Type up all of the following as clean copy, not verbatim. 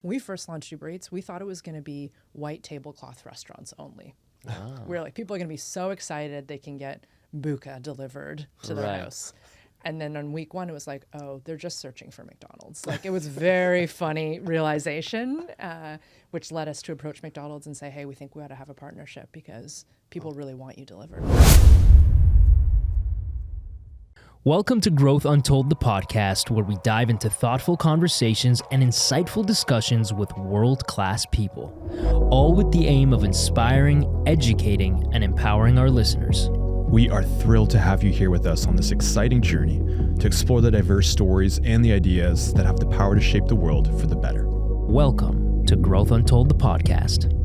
When we first launched Uber Eats, we thought it was going to be white tablecloth restaurants only. Oh. We were like, people are going to be so excited they can get buka delivered to their house. And then on week one, it was like, oh, they're just searching for McDonald's. Like, it was very funny realization, which led us to approach McDonald's and say, hey, we think we ought to have a partnership because people really want you delivered. Welcome to Growth Untold, the podcast, where we dive into thoughtful conversations and insightful discussions with world-class people, all with the aim of inspiring, educating, and empowering our listeners. We are thrilled to have you here with us on this exciting journey to explore the diverse stories and the ideas that have the power to shape the world for the better. Welcome to Growth Untold, the podcast.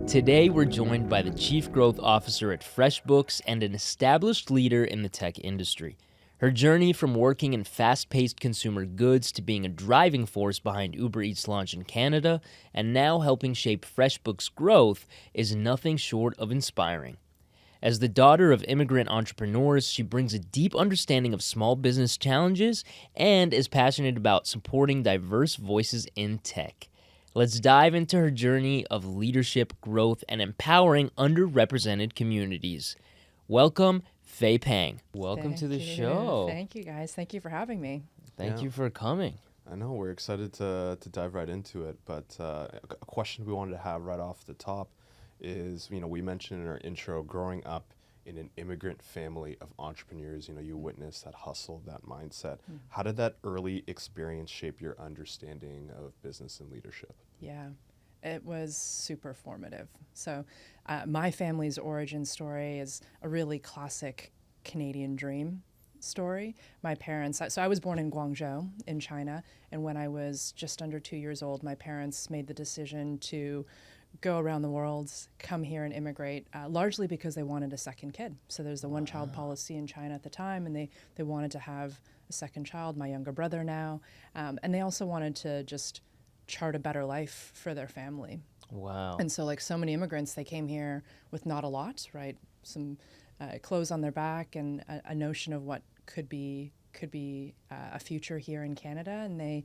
Today, we're joined by the Chief Growth Officer at FreshBooks and an established leader in the tech industry. Her journey from working in fast-paced consumer goods to being a driving force behind Uber Eats' launch in Canada and now helping shape FreshBooks' growth is nothing short of inspiring. As the daughter of immigrant entrepreneurs, she brings a deep understanding of small business challenges and is passionate about supporting diverse voices in tech. Let's dive into her journey of leadership, growth, and empowering underrepresented communities. Welcome, Faye Pang. Welcome to the show. Thank you, guys. Thank you for having me. Thank you for coming. I know, we're excited to dive right into it, but a question we wanted to have right off the top is, we mentioned in our intro, growing up in an immigrant family of entrepreneurs, you witnessed that hustle, that mindset. How did that early experience shape your understanding of business and leadership? Yeah, it was super formative. So my family's origin story is a really classic Canadian dream story. My parents, so I was born in Guangzhou in China, and when I was just under 2 years old, my parents made the decision to go around the world, come here and immigrate, largely because they wanted a second kid. So there's the one-child policy in China at the time, and they wanted to have a second child, my younger brother now, and they also wanted to just chart a better life for their family. Wow. And so like so many immigrants, they came here with not a lot, right? Some clothes on their back and a notion of what could be a future here in Canada, and they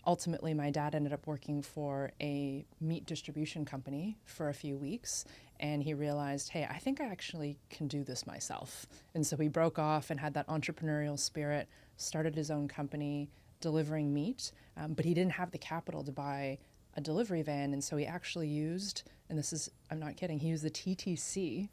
ultimately, my dad ended up working for a meat distribution company for a few weeks, and he realized, hey, I think I actually can do this myself. And so he broke off and had that entrepreneurial spirit, started his own company delivering meat, but he didn't have the capital to buy a delivery van, and so he actually used, and this is, I'm not kidding, he used the TTC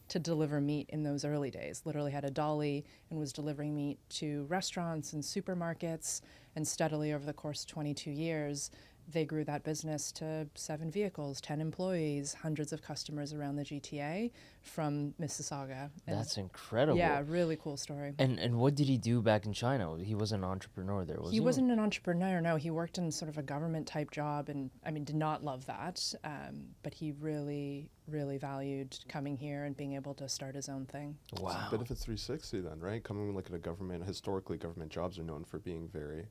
to deliver meat in those early days. Literally had a dolly and was delivering meat to restaurants and supermarkets, and steadily over the course of 22 years, they grew that business to 7 vehicles, 10 employees, hundreds of customers around the GTA from Mississauga. And that's incredible. yeah, really cool story. And what did he do back in China? He was an entrepreneur there, wasn't he? He wasn't an entrepreneur, no. He worked in sort of a government type job and, did not love that. But he really, really valued coming here and being able to start his own thing. Wow. It's a bit of a 360 then, right? Coming like at a government, historically government jobs are known for being very,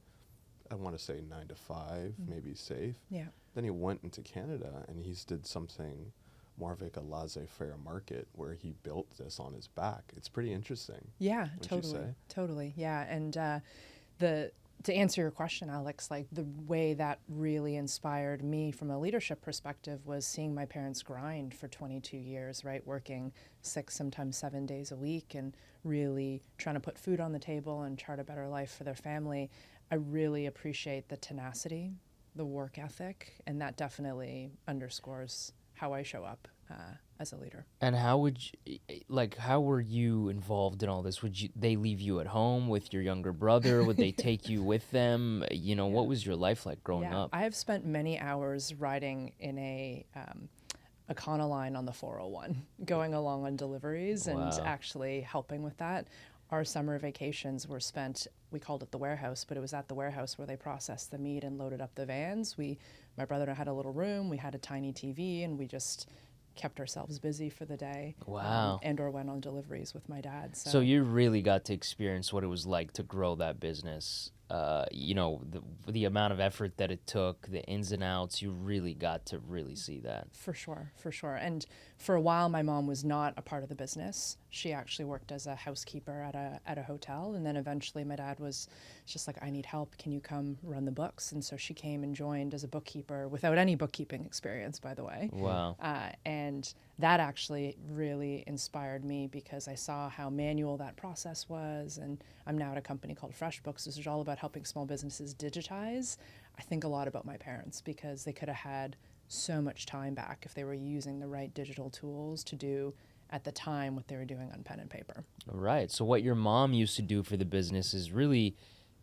I want to say 9 to 5, maybe safe. Yeah. Then he went into Canada and he's did something more of like a laissez-faire market where he built this on his back. It's pretty interesting. Yeah, Totally. Totally. Yeah. And to answer your question, Alex, like the way that really inspired me from a leadership perspective was seeing my parents grind for 22 years, right? Working 6, sometimes 7 days a week and really trying to put food on the table and chart a better life for their family. I really appreciate the tenacity, the work ethic, and that definitely underscores how I show up as a leader. And how were you involved in all this? They leave you at home with your younger brother? Would they take you with them? What was your life like growing up? I have spent many hours riding in a Econoline on the 401, going along on deliveries and actually helping with that. Our summer vacations were spent, we called it the warehouse, but it was at the warehouse where they processed the meat and loaded up the vans. My brother and I had a little room, we had a tiny TV, and we just kept ourselves busy for the day. Wow. And or went on deliveries with my dad. So you really got to experience what it was like to grow that business the amount of effort that it took, the ins and outs, you really got to really see that. For sure. And for a while, my mom was not a part of the business. She actually worked as a housekeeper at a hotel. And then eventually my dad was just like, I need help. Can you come run the books? And so she came and joined as a bookkeeper without any bookkeeping experience, by the way. Wow. And that actually really inspired me because I saw how manual that process was. And I'm now at a company called FreshBooks, which is all about helping small businesses digitize. I think a lot about my parents because they could have had so much time back if they were using the right digital tools to do at the time what they were doing on pen and paper. Right. So what your mom used to do for the business is really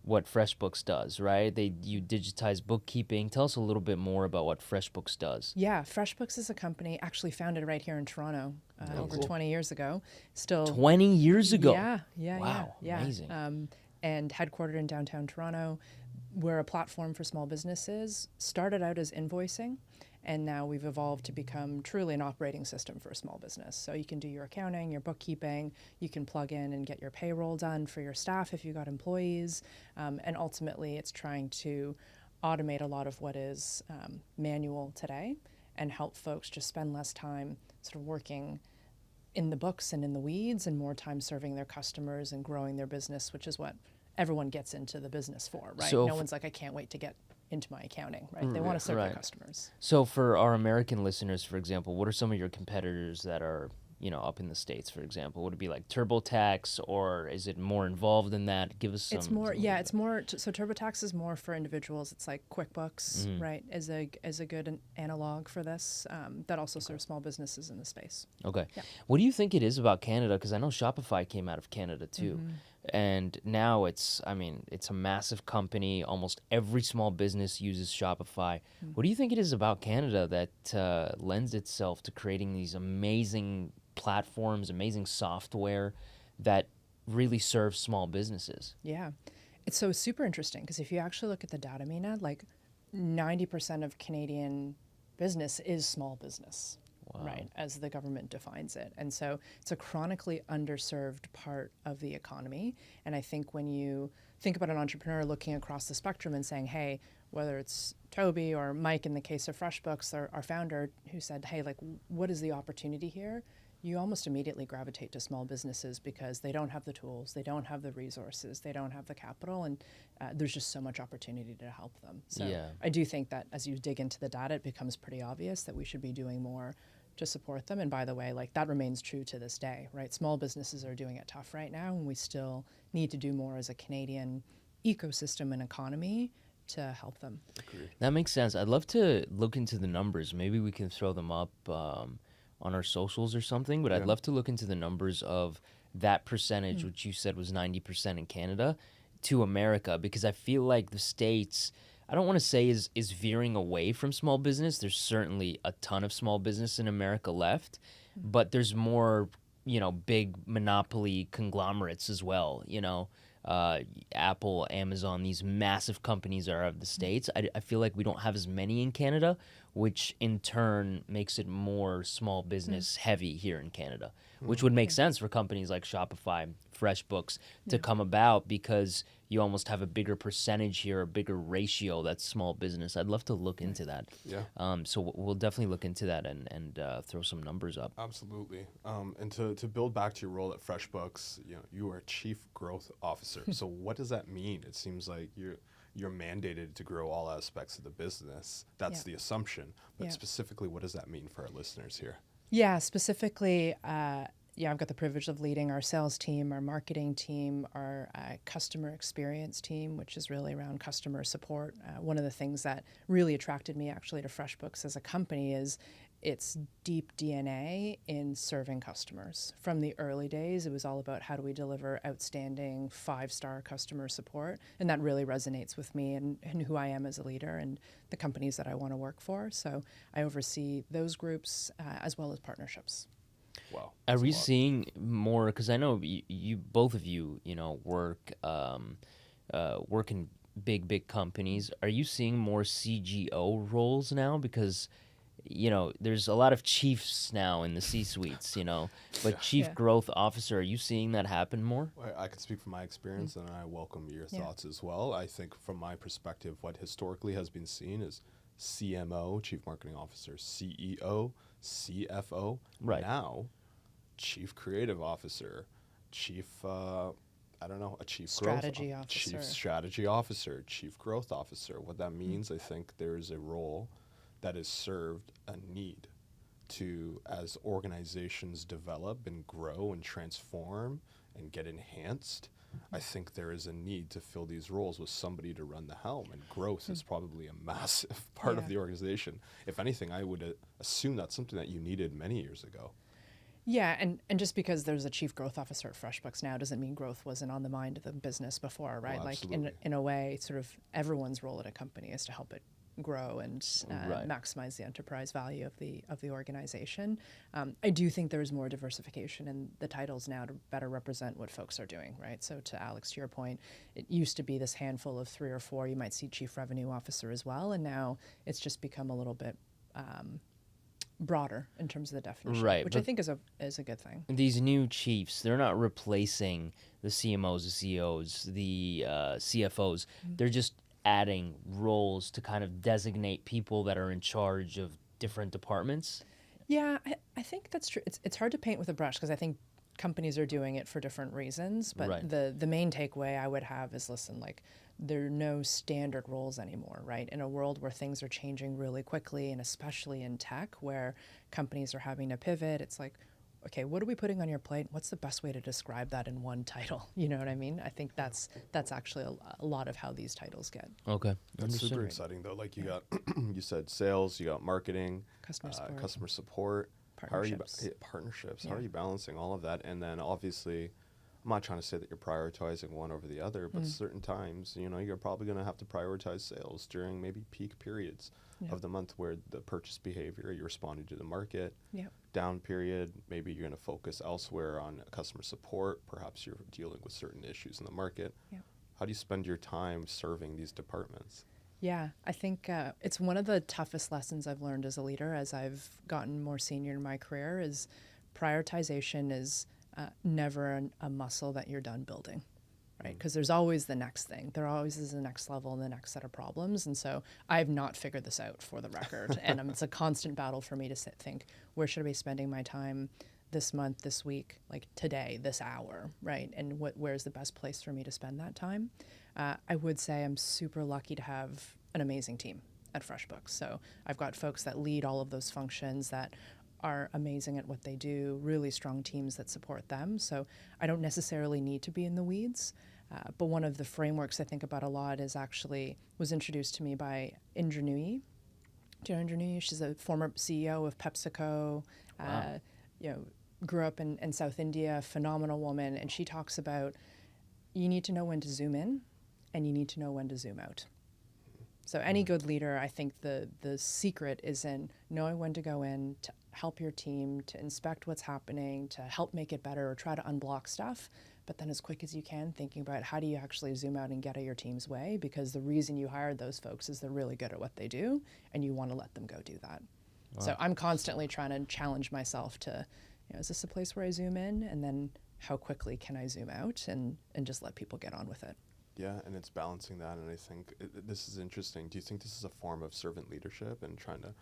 what FreshBooks does, right? You digitize bookkeeping. Tell us a little bit more about what FreshBooks does. Yeah, FreshBooks is a company actually founded right here in Toronto over 20 years ago. Still 20 years ago? Yeah. Wow, amazing. And headquartered in downtown Toronto. We're a platform for small businesses. Started out as invoicing, and now we've evolved to become truly an operating system for a small business. So you can do your accounting, your bookkeeping, you can plug in and get your payroll done for your staff if you've got employees, and ultimately it's trying to automate a lot of what is manual today and help folks just spend less time sort of working in the books and in the weeds and more time serving their customers and growing their business, which is what everyone gets into the business for, right? So no one's like, I can't wait to get into my accounting, right? They want to serve their customers. So for our American listeners, for example, what are some of your competitors that are, up in the States, for example? Would it be like TurboTax, or is it more involved in that? Give us some. It's more, so TurboTax is more for individuals. It's like QuickBooks, right, is a good analog for this that also serves small businesses in the space. Okay. Yeah. What do you think it is about Canada? Because I know Shopify came out of Canada too. And now it's a massive company. Almost every small business uses Shopify. What do you think it is about Canada that lends itself to creating these amazing platforms, amazing software that really serves small businesses? Yeah. It's so super interesting because if you actually look at the data, Mina, like 90% of Canadian business is small business. Wow. Right, as the government defines it. And so it's a chronically underserved part of the economy. And I think when you think about an entrepreneur looking across the spectrum and saying, hey, whether it's Toby or Mike in the case of FreshBooks, our founder, who said, hey, like, what is the opportunity here? You almost immediately gravitate to small businesses because they don't have the tools, they don't have the resources, they don't have the capital, and there's just so much opportunity to help them. So I do think that as you dig into the data, it becomes pretty obvious that we should be doing more to support them. And by the way, like that remains true to this day, right? Small businesses are doing it tough right now, and we still need to do more as a Canadian ecosystem and economy to help them. That makes sense. I'd love to look into the numbers. Maybe we can throw them up on our socials or something, but I'd love to look into the numbers of that percentage, which you said was 90% in Canada, to America, because I feel like the States, I don't want to say is veering away from small business. There's certainly a ton of small business in America left, but there's more, big monopoly conglomerates as well, Apple, Amazon, these massive companies are out of the States. I feel like we don't have as many in Canada, which in turn makes it more small business heavy here in Canada, which would make sense for companies like Shopify, FreshBooks to come about because you almost have a bigger percentage here, a bigger ratio that's small business. I'd love to look into that. Yeah. So we'll definitely look into that and throw some numbers up. Absolutely. And to build back to your role at FreshBooks, you are a chief growth officer. So what does that mean? It seems like you're mandated to grow all aspects of the business. That's the assumption. But specifically, what does that mean for our listeners here? Yeah, specifically, I've got the privilege of leading our sales team, our marketing team, our customer experience team, which is really around customer support. One of the things that really attracted me actually to FreshBooks as a company is its deep DNA in serving customers. From the early days, it was all about how do we deliver outstanding 5-star customer support, and that really resonates with me and who I am as a leader and the companies that I want to work for. So I oversee those groups as well as partnerships. Wow. Are we seeing more? Because I know you both of you, work in big companies. Are you seeing more CGO roles now? Because there's a lot of chiefs now in the C-suites, but chief Yeah. growth officer, are you seeing that happen more? I can speak from my experience, and I welcome your Yeah. thoughts as well. I think from my perspective, what historically has been seen is CMO, Chief Marketing Officer, CEO, CFO. Right. Now, Chief Creative Officer, Chief, a Chief Strategy Growth Officer. Chief Strategy Officer, Chief Growth Officer. What that means, I think there is a role that has served a need to, as organizations develop and grow and transform and get enhanced, I think there is a need to fill these roles with somebody to run the helm, and growth is probably a massive part of Yeah. the organization. If anything, I would assume that's something that you needed many years ago. Yeah, and just because there's a chief growth officer at FreshBooks now doesn't mean growth wasn't on the mind of the business before, right? Like absolutely. in a way, sort of everyone's role at a company is to help it grow and Right. maximize the enterprise value of the organization. I do think there's more diversification in the titles now to better represent what folks are doing, right? So to Alex, to your point, it used to be this handful of 3 or 4. You might see chief revenue officer as well, and now it's just become a little bit broader in terms of the definition, Right, which I but- think is a good thing. These new chiefs, they're not replacing the CMOs, the CEOs, the CFOs. They're just adding roles to kind of designate people that are in charge of different departments. Yeah, I think that's true. It's hard to paint with a brush because I think companies are doing it for different reasons. But Right. the main takeaway I would have is, listen, like, there are no standard roles anymore, right? In a world where things are changing really quickly, and especially in tech where companies are having to pivot, it's like, okay, what are we putting on your plate? What's the best way to describe that in one title? You know what I mean? I think that's actually a lot of how these titles get. Okay. That's super Understood. exciting, though. Like you got, you said sales, you got marketing, Customer support. customer support. Partnerships. Partnerships. How Yeah. are you balancing all of that? And then obviously, I'm not trying to say that you're prioritizing one over the other, but certain times, you're probably going to have to prioritize sales during maybe peak periods Yeah. of the month where the purchase behavior, you're responding to the market. Yep. Down period, maybe you're going to focus elsewhere on customer support. Perhaps you're dealing with certain issues in the market. Yep. How do you spend your time serving these departments? Yeah, I think it's one of the toughest lessons I've learned as a leader as I've gotten more senior in my career is prioritization is never a muscle that you're done building, right? Because there's always the next thing. There always is the next level and the next set of problems. And so I've not figured this out, for the record. And it's a constant battle for me to think, where should I be spending my time this month, this week, like today, this hour, right? And where's the best place for me to spend that time? I would say I'm super lucky to have an amazing team at FreshBooks. So I've got folks that lead all of those functions that are amazing at what they do, really strong teams that support them. So I don't necessarily need to be in the weeds. But one of the frameworks I think about a lot was introduced to me by Indra Nooyi. Do you know Indra Nooyi? She's a former CEO of PepsiCo. Wow. Grew up in South India, phenomenal woman. And she talks about you need to know when to zoom in and you need to know when to zoom out. So any good leader, I think the secret is in knowing when to go in, to help your team, to inspect what's happening, to help make it better or try to unblock stuff. But then as quick as you can, thinking about how do you actually zoom out and get out of your team's way, because the reason you hired those folks is they're really good at what they do and you want to let them go do that. Wow. So I'm constantly trying to challenge myself to, is this a place where I zoom in? And then how quickly can I zoom out and just let people get on with it? Yeah, and it's balancing that, and I think this is interesting. Do you think this is a form of servant leadership and trying to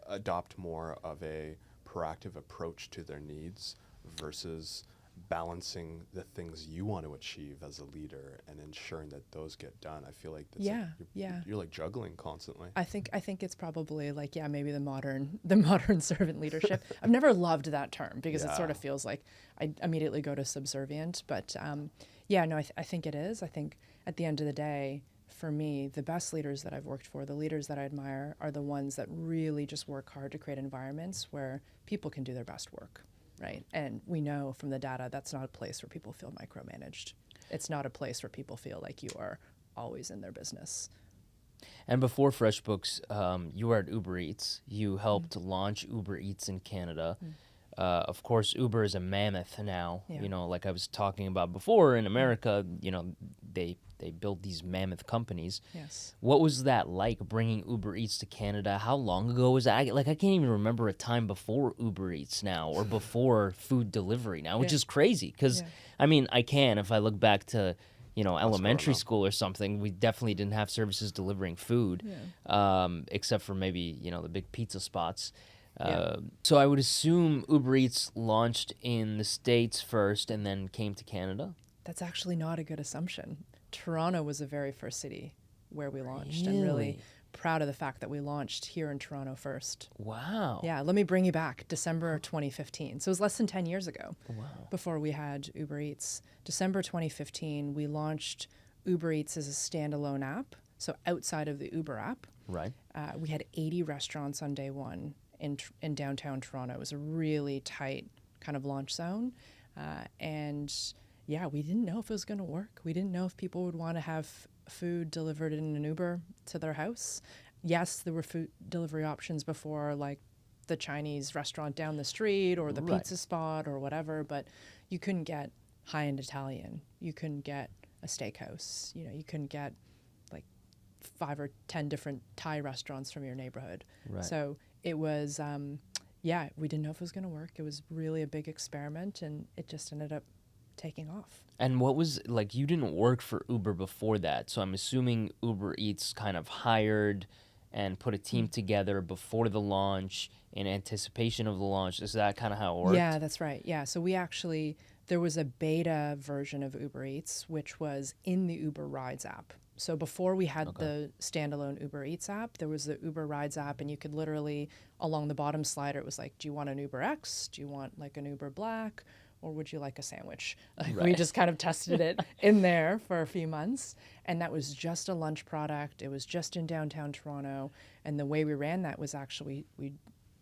adopt more of a proactive approach to their needs versus balancing the things you want to achieve as a leader and ensuring that those get done? I feel like that's you're like juggling constantly. I think it's probably like, maybe the modern servant leadership. I've never loved that term because it sort of feels like I immediately go to subservient, but I think it is. I think at the end of the day, for me, the best leaders that I've worked for, the leaders that I admire, are the ones that really just work hard to create environments where people can do their best work, right? And we know from the data that's not a place where people feel micromanaged. It's not a place where people feel like you are always in their business. And before FreshBooks, you were at Uber Eats. You helped launch Uber Eats in Canada. Of course, Uber is a mammoth now. Yeah. Like I was talking about before, in America, they build these mammoth companies. Yes. What was that like, bringing Uber Eats to Canada? How long ago was that? I can't even remember a time before Uber Eats now, or before food delivery now, which Yeah. is crazy. Because Yeah. I mean, I can, if I look back to, elementary up. school or something, we definitely didn't have services delivering food, except for maybe the big pizza spots. So I would assume Uber Eats launched in the States first and then came to Canada. That's actually not a good assumption. Toronto was the very first city where we launched, and really proud of the fact that we launched here in Toronto first. Wow. Yeah, let me bring you back. December 2015. So it was less than 10 years ago before we had Uber Eats. December 2015, we launched Uber Eats as a standalone app, so outside of the Uber app. Right. We had 80 restaurants on day one in downtown Toronto. It was a really tight kind of launch zone. And yeah, we didn't know if it was going to work. We didn't know if people would want to have food delivered in an Uber to their house. Yes, there were food delivery options before, like the Chinese restaurant down the street or the pizza spot or whatever, but you couldn't get high-end Italian. You couldn't get a steakhouse. You couldn't get like 5 or 10 different Thai restaurants from your neighborhood. Right. So it was, we didn't know if it was going to work. It was really a big experiment, and it just ended up taking off. And what was, like, you didn't work for Uber before that, so I'm assuming Uber Eats kind of hired and put a team together before the launch in anticipation of the launch. Is that kind of how it worked? Yeah, that's right. Yeah, so there was a beta version of Uber Eats, which was in the Uber Rides app. So before we had the standalone Uber Eats app, there was the Uber Rides app, and you could literally, along the bottom slider, it was like, do you want an Uber X? Do you want like an Uber Black? Or would you like a sandwich? We just kind of tested it in there for a few months. And that was just a lunch product. It was just in downtown Toronto. And the way we ran that was actually, we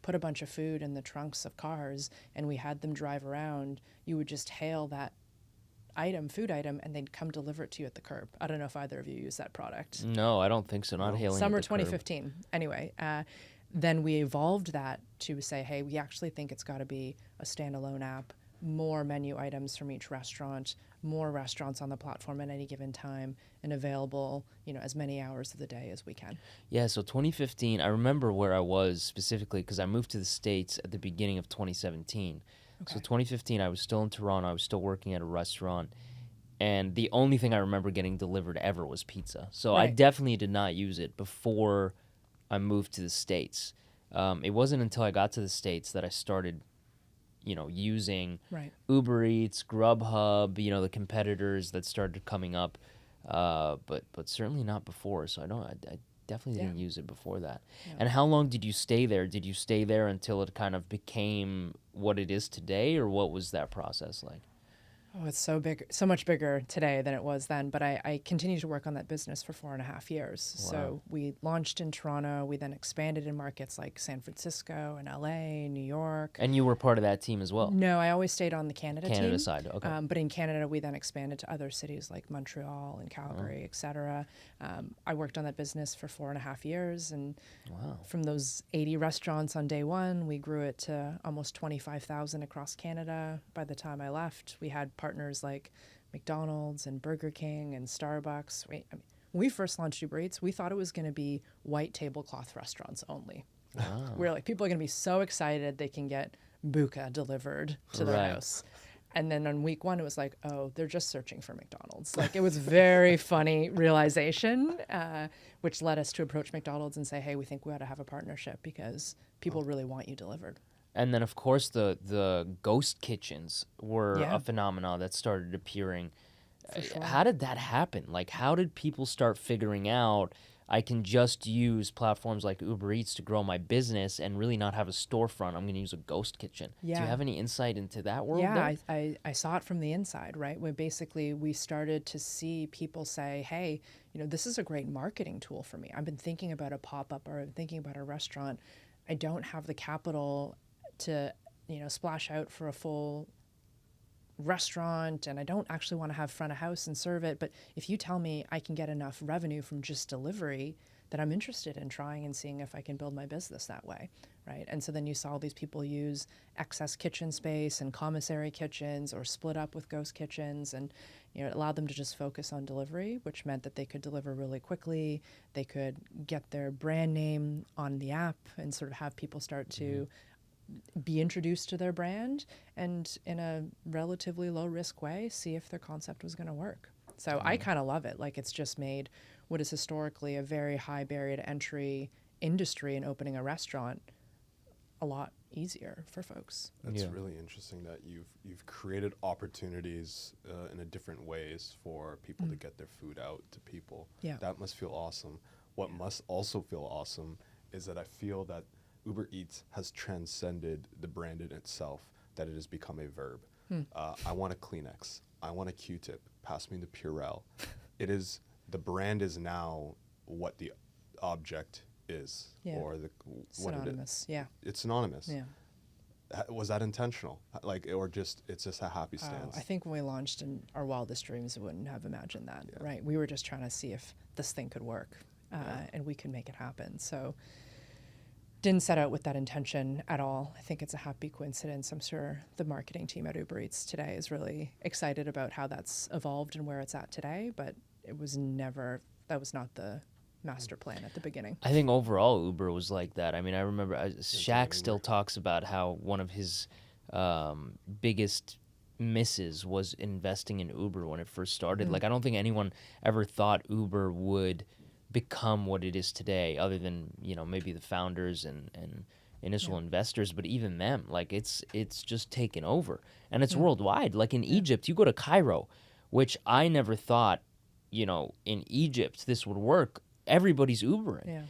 put a bunch of food in the trunks of cars, and we had them drive around. You would just hail that food item, and they'd come deliver it to you at the curb. I don't know if either of you use that product. No, I don't think so. Not hailing Summer at the curb. 2015. Anyway, then we evolved that to say, hey, we actually think it's got to be a standalone app, more menu items from each restaurant, more restaurants on the platform at any given time, and available, as many hours of the day as we can. Yeah, so 2015, I remember where I was specifically because I moved to the States at the beginning of 2017. Okay. So 2015, I was still in Toronto. I was still working at a restaurant. And the only thing I remember getting delivered ever was pizza. So I definitely did not use it before I moved to the States. It wasn't until I got to the States that I started using Uber Eats, Grubhub, the competitors that started coming up, but certainly not before. So I definitely didn't use it before that. Yeah. And how long did you stay there? Did you stay there until it kind of became what it is today, or what was that process like? Oh, it's so big, so much bigger today than it was then. But I continued to work on that business for 4.5 years. Wow. So we launched in Toronto. We then expanded in markets like San Francisco and LA, New York. And you were part of that team as well? No, I always stayed on the Canada team. Side, okay. But in Canada, we then expanded to other cities like Montreal and Calgary, et cetera. I worked on that business for 4.5 years. And from those 80 restaurants on day one, we grew it to almost 25,000 across Canada. By the time I left, we had partners like McDonald's and Burger King and Starbucks. When we first launched Uber Eats, we thought it was going to be white tablecloth restaurants only. Wow. We were like, people are going to be so excited they can get buka delivered to their house. And then on week one, it was like, oh, they're just searching for McDonald's. Like, it was very funny realization, which led us to approach McDonald's and say, hey, we think we ought to have a partnership because people really want you delivered. And then, of course, the ghost kitchens were a phenomenon that started appearing. Sure. How did that happen? Like, how did people start figuring out, I can just use platforms like Uber Eats to grow my business and really not have a storefront? I'm going to use a ghost kitchen. Yeah. Do you have any insight into that world? Yeah, I saw it from the inside, right? Where basically we started to see people say, hey, this is a great marketing tool for me. I've been thinking about a pop-up or thinking about a restaurant. I don't have the capital to splash out for a full restaurant, and I don't actually want to have front of house and serve it, but if you tell me I can get enough revenue from just delivery that I'm interested in trying and seeing if I can build my business that way, right? And so then you saw all these people use excess kitchen space and commissary kitchens or split up with ghost kitchens, and it allowed them to just focus on delivery, which meant that they could deliver really quickly. They could get their brand name on the app and sort of have people start to be introduced to their brand, and in a relatively low risk way, see if their concept was going to work. So I kind of love it. Like, it's just made what is historically a very high barrier to entry industry in opening a restaurant a lot easier for folks. That's really interesting that you've created opportunities in a different ways for people to get their food out to people. Yeah. That must feel awesome. What must also feel awesome is that I feel that Uber Eats has transcended the brand in itself, that it has become a verb. I want a Kleenex. I want a Q-tip. Pass me the Purell. The brand is now what the object is, or what synonymous. it is. Yeah, it's synonymous. Yeah. Was that intentional? Or just it's just a happy stance? I think when we launched in our wildest dreams, we wouldn't have imagined that, right? We were just trying to see if this thing could work, and we could make it happen. So didn't set out with that intention at all. I think it's a happy coincidence. I'm sure the marketing team at Uber Eats today is really excited about how that's evolved and where it's at today, but that was not the master plan at the beginning. I think overall Uber was like that. I mean, I remember Shaq still talks about how one of his biggest misses was investing in Uber when it first started. Like, I don't think anyone ever thought Uber would become what it is today, other than maybe the founders and initial investors, but even them, like, it's just taken over, and it's worldwide. Like in Egypt, you go to Cairo, which I never thought in Egypt this would work. Everybody's Ubering.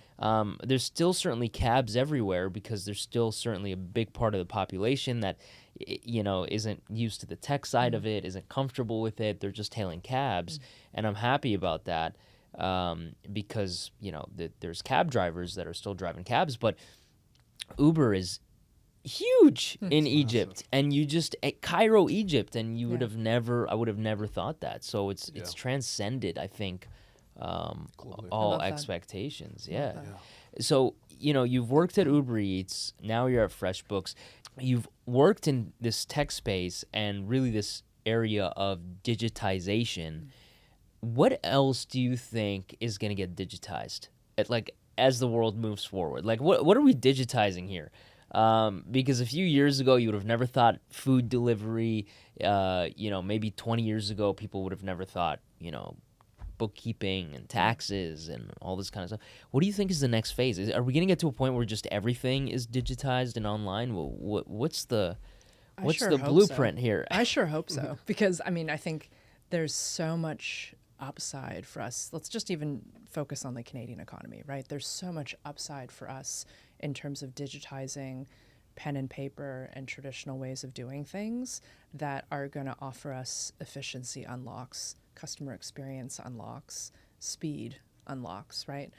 There's still certainly cabs everywhere, because there's still certainly a big part of the population that isn't used to the tech side of it, isn't comfortable with it. They're just hailing cabs, and I'm happy about that. Because there's cab drivers that are still driving cabs, but Uber is huge in Egypt, and you just at Cairo, Egypt, and I would have never thought that. So it's transcended, I think, all expectations. So you've worked at Uber Eats, now you're at FreshBooks. You've worked in this tech space and really this area of digitization. What else do you think is going to get digitized as the world moves forward? Like, what are we digitizing here? Because a few years ago, you would have never thought food delivery. Maybe 20 years ago, people would have never thought, bookkeeping and taxes and all this kind of stuff. What do you think is the next phase? Are we going to get to a point where just everything is digitized and online? What's the blueprint here? I sure hope so, because I think there's so much upside for us. Let's just even focus on the Canadian economy, right? There's so much upside for us in terms of digitizing pen and paper and traditional ways of doing things that are going to offer us efficiency unlocks, customer experience unlocks, speed unlocks, right?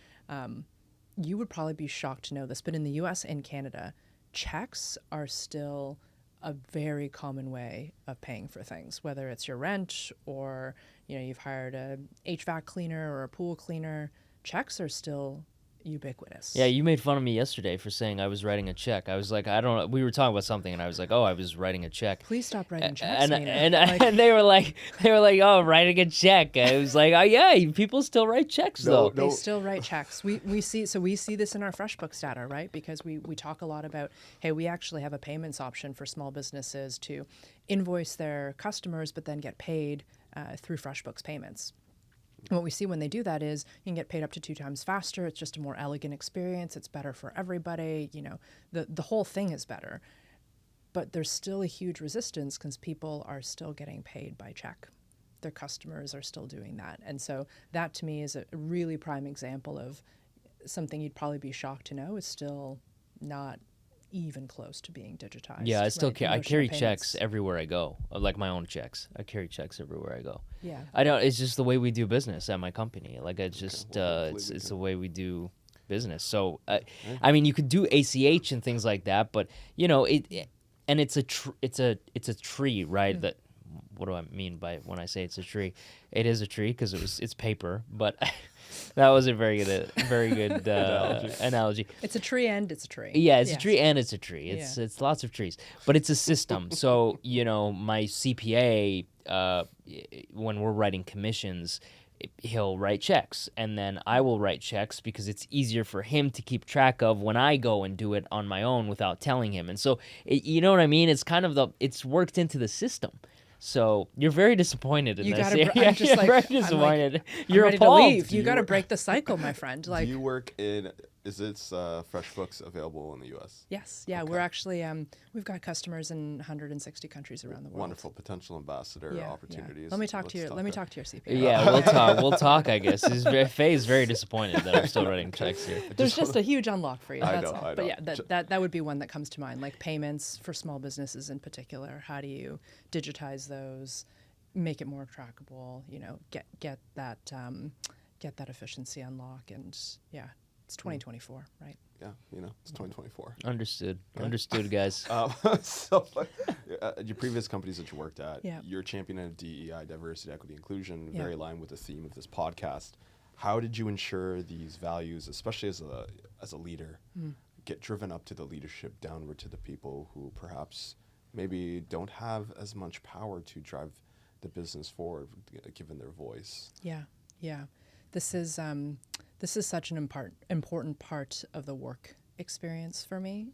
You would probably be shocked to know this, but in the US and Canada, checks are still a very common way of paying for things, whether it's your rent or you've hired a HVAC cleaner or a pool cleaner. Checks are still ubiquitous. Yeah, you made fun of me yesterday for saying I was writing a check. I was like, I don't know. We were talking about something, and I was like, oh, I was writing a check. Please stop writing checks. And they were like, oh, writing a check. I was like, oh yeah, people still write checks though. They still write checks. We see this in our FreshBooks data, right? Because we talk a lot about, hey, we actually have a payments option for small businesses to invoice their customers, but then get paid through FreshBooks payments. And what we see when they do that is you can get paid up to 2 times faster. It's just a more elegant experience. It's better for everybody. The whole thing is better. But there's still a huge resistance because people are still getting paid by check. Their customers are still doing that. And so that to me is a really prime example of something you'd probably be shocked to know is still not even close to being digitized. Yeah, I still I carry checks everywhere I go, like my own checks. I carry checks everywhere I go. Yeah, I don't. It's just the way we do business at my company. Like it's just it's the way we do business. So I mean, you could do ACH and things like that, but it's a tree, right? That what do I mean by when I say it's a tree? It is a tree because it's paper, but that was a very good analogy. It's a tree and it's a tree. Yeah, it's Yes. a tree and it's a tree. It's lots of trees, but it's a system. So my CPA, when we're writing commissions, he'll write checks, and then I will write checks because it's easier for him to keep track of when I go and do it on my own without telling him. And so, you know what I mean? It's kind of it's worked into the system. So you're very disappointed in You this. gotta. I'm just like very I'm disappointed. like, You're I'm ready appalled. to leave. You got to break the cycle, my friend. Like, do you work in? Is it FreshBooks available in the U.S.? yes, yeah, Okay. we're actually we've got customers in 160 countries around the world. Wonderful potential ambassador Yeah, opportunities. Yeah. Let me talk to your CPA. Yeah, we'll talk. I guess Faye is very disappointed that I'm still writing checks here. There's just a huge unlock for you. I That's know, all. I But know. yeah, that would be one that comes to mind, like payments for small businesses in particular. How do you digitize those, make it more trackable? Get that efficiency unlock, and yeah, it's 2024, right? Yeah, it's 2024. Understood, guys. So, your previous companies that you worked at, Yeah. you're championing of DEI, diversity, equity, inclusion, Yeah. very aligned with the theme of this podcast. How did you ensure these values, especially as a leader, get driven up to the leadership, downward to the people who perhaps maybe don't have as much power to drive the business forward, given their voice? Yeah. This is such an important part of the work experience for me.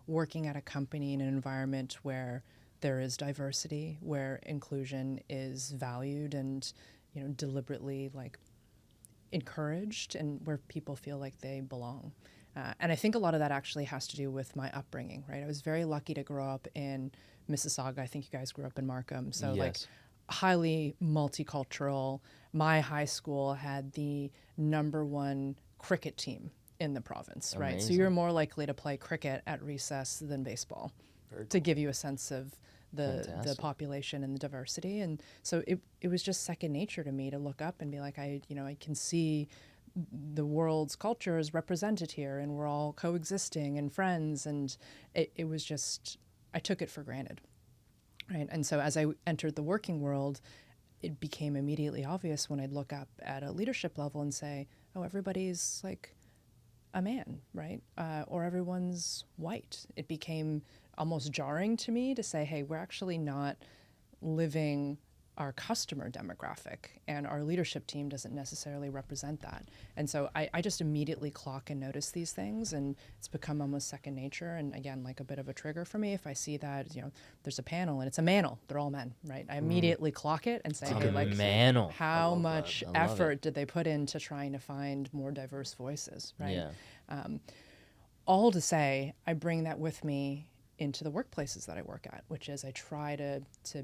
Working at a company in an environment where there is diversity, where inclusion is valued and deliberately like encouraged, and where people feel like they belong. And I think a lot of that actually has to do with my upbringing, right? I was very lucky to grow up in Mississauga. I think you guys grew up in Markham. So like Yes. highly multicultural. My high school had the #1 cricket team in the province, right? So Amazing. you're more likely to play cricket at recess than baseball, to give you a sense of the Fantastic. population and the diversity. And so it was just second nature to me to look up and be like, I can see the world's culture is represented here, and we're all coexisting and friends. And it was just, I took it for granted. Right. And so as I entered the working world, it became immediately obvious when I'd look up at a leadership level and say, oh, everybody's like a man, right? Or everyone's white. It became almost jarring to me to say, hey, we're actually not living our customer demographic, and our leadership team doesn't necessarily represent that. And so I just immediately clock and notice these things, and it's become almost second nature. And again, like a bit of a trigger for me if I see that there's a panel and it's a manel, they're all men, right? I immediately clock it and say, hey, like, Manel. how love much that. I love effort did they put into trying to find more diverse voices, right? Yeah. All to say, I bring that with me into the workplaces that I work at, which is I try to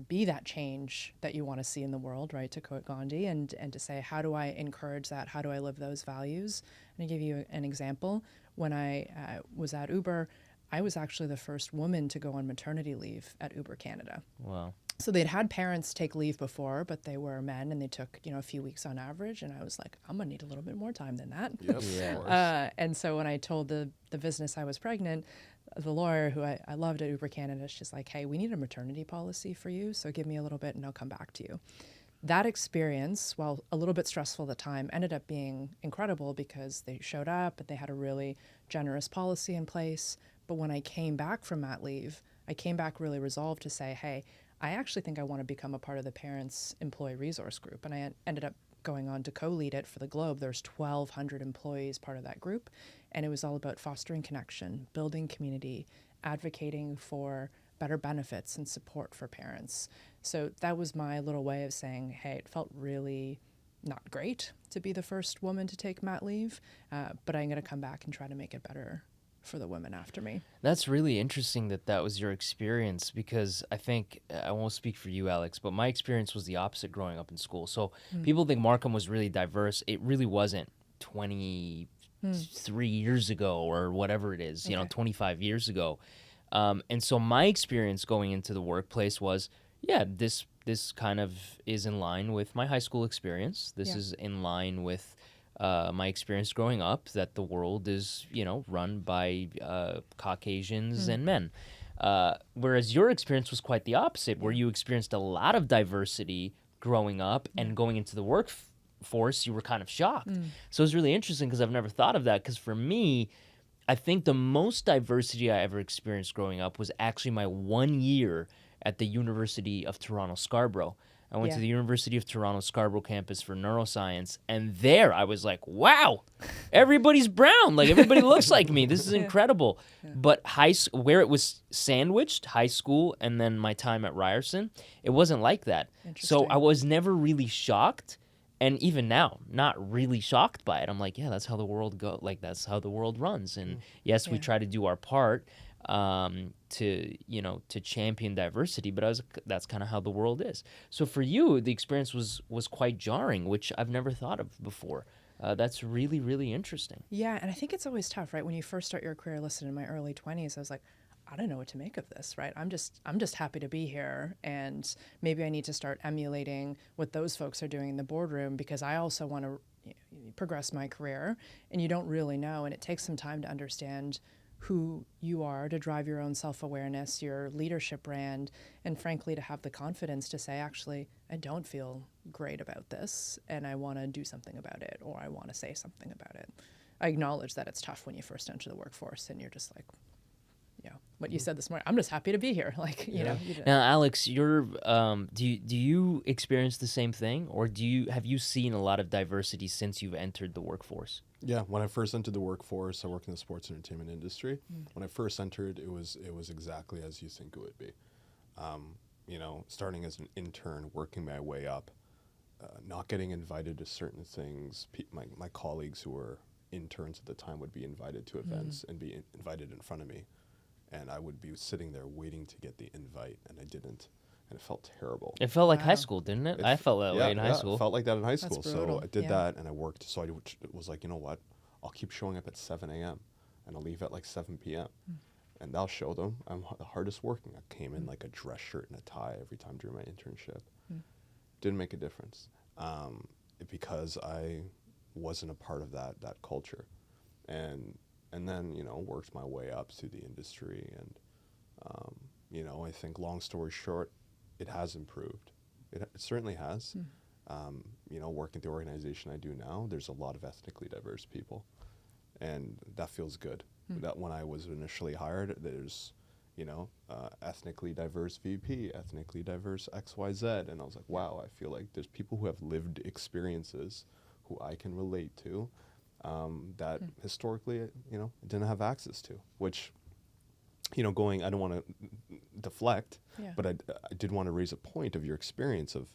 be that change that you want to see in the world, right, to quote Gandhi, and to say, how do I encourage that? How do I live those values? And I give you an example. When I was at Uber, I was actually the first woman to go on maternity leave at Uber Canada. Wow. So they'd had parents take leave before, but they were men, and they took a few weeks on average. And I was like, I'm gonna need a little bit more time than that. Yep, Yeah. of course. And so when I told the business I was pregnant, the lawyer who I loved at Uber Canada, she's like, hey, we need a maternity policy for you, so give me a little bit and I'll come back to you. That experience, while a little bit stressful at the time, ended up being incredible because they showed up and they had a really generous policy in place. But when I came back from mat leave, I came back really resolved to say, hey, I actually think I want to become a part of the Parents Employee Resource Group. And I ended up going on to co-lead it for the Globe. There's 1,200 employees part of that group. And it was all about fostering connection, building community, advocating for better benefits and support for parents. So that was my little way of saying, hey, it felt really not great to be the first woman to take mat leave, but I'm going to come back and try to make it better for the women after me. That's really interesting that was your experience, because I think, I won't speak for you, Alex, but my experience was the opposite growing up in school. So people think Markham was really diverse. It really wasn't 23 years ago or whatever it is, 25 years ago. And so my experience going into the workplace was, this kind of is in line with my high school experience. This is in line with my experience growing up, that the world is, run by Caucasians and men. Whereas your experience was quite the opposite, where you experienced a lot of diversity growing up and going into the workforce, you were kind of shocked. So it was really interesting because I've never thought of that. Because for me, I think the most diversity I ever experienced growing up was actually my 1 year at the University of Toronto Scarborough. I went to the University of Toronto Scarborough campus for neuroscience, and there I was like, wow, everybody's brown. Like, everybody looks like me. This is incredible. But where it was sandwiched, high school, and then my time at Ryerson, it wasn't like that. So I was never really shocked. And even now, not really shocked by it. I'm like, yeah, that's how the world that's how the world runs. And yes, we try to do our part to champion diversity, but that's kind of how the world is. So for you, the experience was quite jarring, which I've never thought of before. That's really, really interesting. Yeah, and I think it's always tough, right? When you first start your career, listen, in my early 20s, I was like, I don't know what to make of this, right? I'm just happy to be here, and maybe I need to start emulating what those folks are doing in the boardroom because I also want to progress my career, and you don't really know, and it takes some time to understand who you are, to drive your own self-awareness, your leadership brand, and frankly, to have the confidence to say, actually, I don't feel great about this, and I want to do something about it, or I want to say something about it. I acknowledge that it's tough when you first enter the workforce, and you're just like, what you said this morning, I'm just happy to be here. Like, you know. Now, Alex, do you experience the same thing, or have you seen a lot of diversity since you've entered the workforce? Yeah, when I first entered the workforce, I worked in the sports entertainment industry. When I first entered, it was exactly as you think it would be. Starting as an intern, working my way up, not getting invited to certain things. My colleagues who were interns at the time would be invited to events and be invited in front of me. And I would be sitting there waiting to get the invite, and I didn't. And it felt terrible. It felt like high school, didn't it? I felt that way in high school. It felt like that in high school. Brutal. So I did that, and I worked. So it was like, you know what? I'll keep showing up at 7 a.m., and I'll leave at like 7 p.m. And I'll show them I'm the hardest working. I came in like a dress shirt and a tie every time during my internship. Didn't make a difference because I wasn't a part of that culture. And then, worked my way up through the industry. And, I think long story short, it has improved. It certainly has. Working at the organization I do now, there's a lot of ethnically diverse people. And that feels good. That when I was initially hired, there's, ethnically diverse VP, ethnically diverse XYZ. And I was like, wow, I feel like there's people who have lived experiences who I can relate to. That historically, didn't have access to, which, I don't want to deflect, but I did want to raise a point of your experience of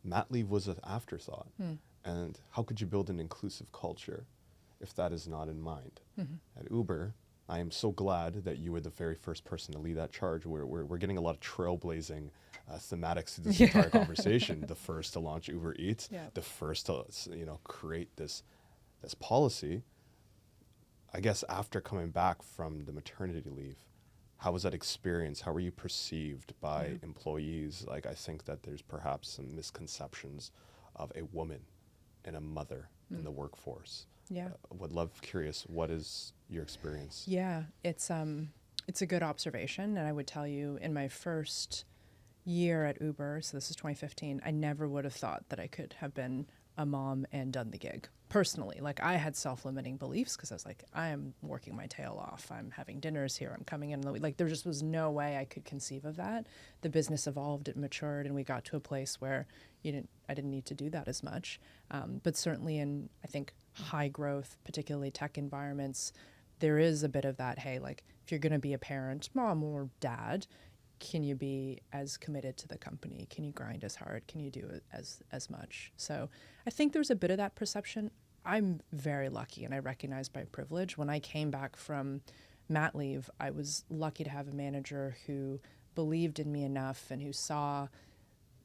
mat leave was an afterthought. And how could you build an inclusive culture if that is not in mind? At Uber, I am so glad that you were the very first person to lead that charge. We're getting a lot of trailblazing thematics to this entire conversation. The first to launch Uber Eats, the first to, create this policy. I guess after coming back from the maternity leave, how was that experience? How were you perceived by employees? Like, I think that there's perhaps some misconceptions of a woman and a mother in the workforce. Curious, what is your experience? Yeah, it's a good observation, and I would tell you in my first year at Uber, so this is 2015, I never would have thought that I could have been a mom and done the gig personally. Like, I had self-limiting beliefs because I was like, I am working my tail off. I'm having dinners here. I'm coming in. Like, there just was no way I could conceive of that. The business evolved, it matured, and we got to a place where I didn't need to do that as much. But certainly in, I think, high growth, particularly tech environments, there is a bit of that, hey, like, if you're going to be a parent, mom or dad, can you be as committed to the company? Can you grind as hard? Can you do it as much? So I think there's a bit of that perception. I'm very lucky, and I recognize my privilege. When I came back from mat leave, I was lucky to have a manager who believed in me enough and who saw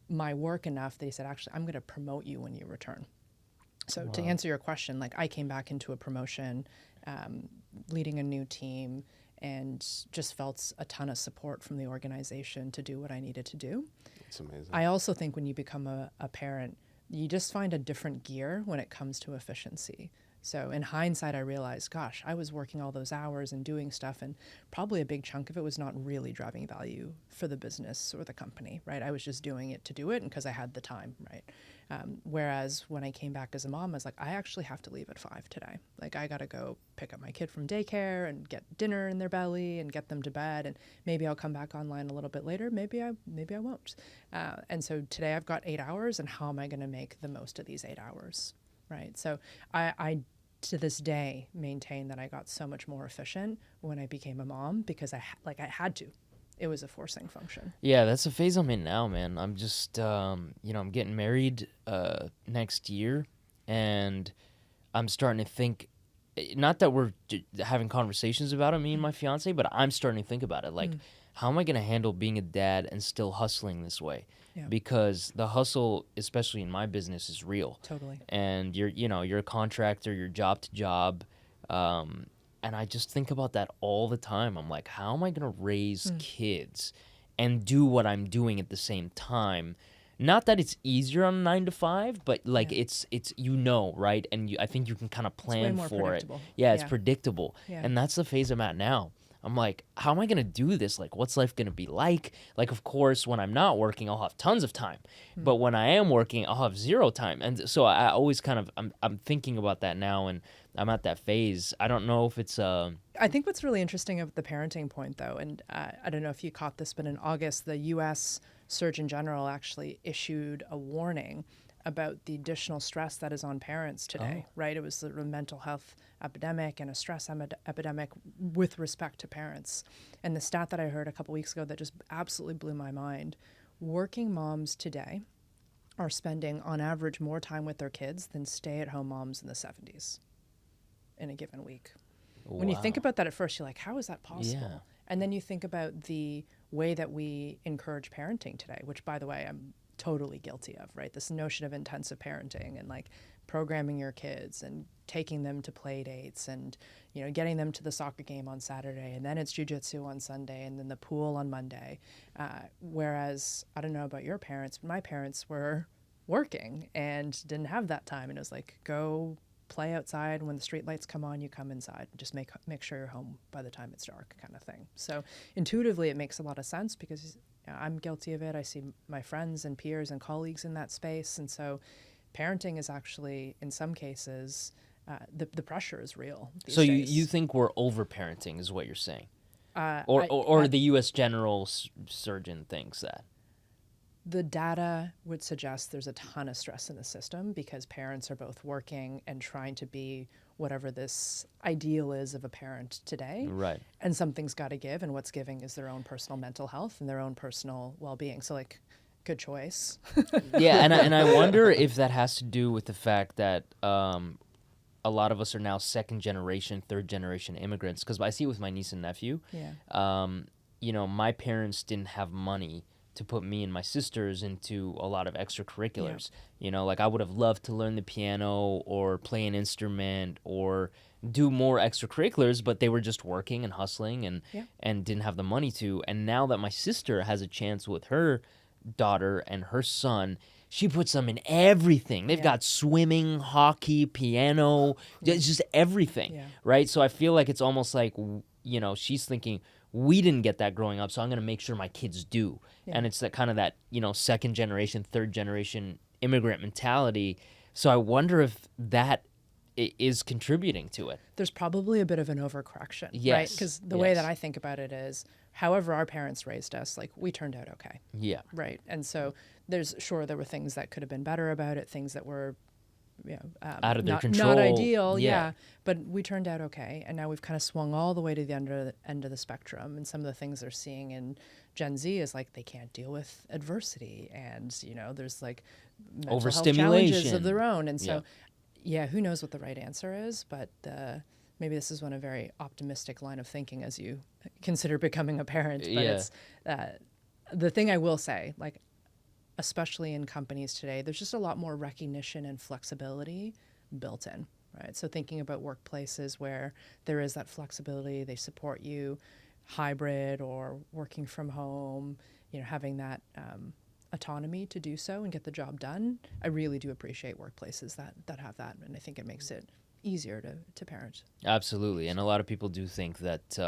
my work enough that he said, actually, I'm going to promote you when you return. So to answer your question, like, I came back into a promotion, leading a new team, and just felt a ton of support from the organization to do what I needed to do. It's amazing. I also think when you become a parent, you just find a different gear when it comes to efficiency. So in hindsight, I realized, gosh, I was working all those hours and doing stuff, and probably a big chunk of it was not really driving value for the business or the company, right? I was just doing it to do it and because I had the time, right? Whereas when I came back as a mom, I was like, I actually have to leave at 5 today. Like, I got to go pick up my kid from daycare and get dinner in their belly and get them to bed. And maybe I'll come back online a little bit later. Maybe I won't. And so today I've got 8 hours, and how am I going to make the most of these 8 hours? Right. So I to this day maintain that I got so much more efficient when I became a mom because I had to. It was a forcing function. Yeah, that's the phase I'm in now, man. I'm just, I'm getting married next year, and I'm starting to think, not that we're having conversations about it, me and my fiance, but I'm starting to think about it. Like, how am I going to handle being a dad and still hustling this way? Yeah. Because the hustle, especially in my business, is real. Totally. And you're a contractor, you're job to job. And I just think about that all the time. I'm like, how am I going to raise kids and do what I'm doing at the same time? Not that it's easier on a 9 to 5, but like it's right? And I think you can kind of plan more for it. predictable. Yeah, it's Yeah. predictable. Yeah. And that's the phase I'm at now. I'm like, how am I going to do this? Like, what's life going to be like? Like, of course, when I'm not working, I'll have tons of time. But when I am working, I'll have zero time. And so I always kind of, I'm thinking about that now, and I'm at that phase. I don't know if it's... I think what's really interesting of the parenting point, though, and I don't know if you caught this, but in August, the U.S. Surgeon General actually issued a warning about the additional stress that is on parents today, right? It was the mental health epidemic and a stress epidemic with respect to parents. And the stat that I heard a couple weeks ago that just absolutely blew my mind, working moms today are spending on average more time with their kids than stay-at-home moms in the 70s in a given week. When you think about that at first, you're like, how is that possible? Yeah. And then you think about the way that we encourage parenting today, which, by the way, I'm totally guilty of, right? This notion of intensive parenting and like programming your kids and taking them to play dates and, getting them to the soccer game on Saturday, and then it's jujitsu on Sunday, and then the pool on Monday. Whereas, I don't know about your parents, but my parents were working and didn't have that time. And it was like, go play outside. When the street lights come on, you come inside. Just make sure you're home by the time it's dark, kind of thing. So intuitively, it makes a lot of sense because I'm guilty of it. I see my friends and peers and colleagues in that space. And so parenting is actually, in some cases, the pressure is real these So days. you think we're over-parenting is what you're saying? Or the U.S. General Surgeon thinks that? The data would suggest there's a ton of stress in the system because parents are both working and trying to be whatever this ideal is of a parent today. Right. And something's got to give, and what's giving is their own personal mental health and their own personal well-being. So, like, good choice. Yeah, and I wonder if that has to do with the fact that a lot of us are now second-generation, third-generation immigrants. Because I see it with my niece and nephew. Yeah. My parents didn't have money to put me and my sisters into a lot of extracurriculars. Like I would have loved to learn the piano or play an instrument or do more extracurriculars, but they were just working and hustling and didn't have the money to. And now that my sister has a chance with her daughter and her son, she puts them in everything. They've got swimming, hockey, piano, just everything, right? So I feel like it's almost like, she's thinking, we didn't get that growing up, so I'm going to make sure my kids do. Yeah. And it's that kind of that, second generation, third generation immigrant mentality. So I wonder if that is contributing to it. There's probably a bit of an overcorrection, right? Because the way that I think about it is, however our parents raised us, like, we turned out okay. Yeah. Right. And so there were things that could have been better about it, things that were out of their control. Not ideal, but we turned out okay. And now we've kind of swung all the way to the end of the spectrum. And some of the things they're seeing in Gen Z is like they can't deal with adversity, and there's like mental health challenges of their own. And so, who knows what the right answer is? But maybe this is one a very optimistic line of thinking as you consider becoming a parent. But it's the thing I will say, like, especially in companies today, there's just a lot more recognition and flexibility built in, right? So thinking about workplaces where there is that flexibility, they support you, hybrid or working from home, having that autonomy to do so and get the job done. I really do appreciate workplaces that have that, and I think it makes it easier to parent. Absolutely. And a lot of people do think that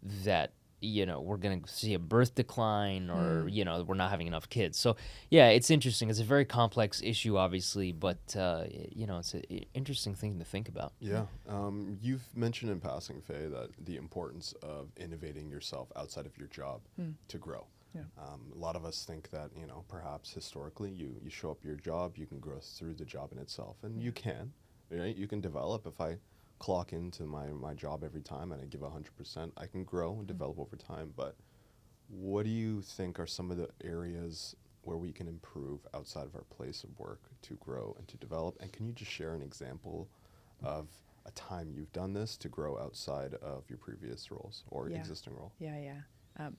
that we're going to see a birth decline or we're not having enough kids. So yeah, it's interesting. It's a very complex issue, obviously, but it's an interesting thing to think about. Yeah. You've mentioned in passing, Faye, that the importance of innovating yourself outside of your job to grow. Yeah. A lot of us think that, perhaps historically you show up your job, you can grow through the job in itself, and you can, right? You can develop. If I clock into my job every time and I give 100%, I can grow and develop over time. But what do you think are some of the areas where we can improve outside of our place of work to grow and to develop? And can you just share an example of a time you've done this to grow outside of your previous roles or existing role? Yeah.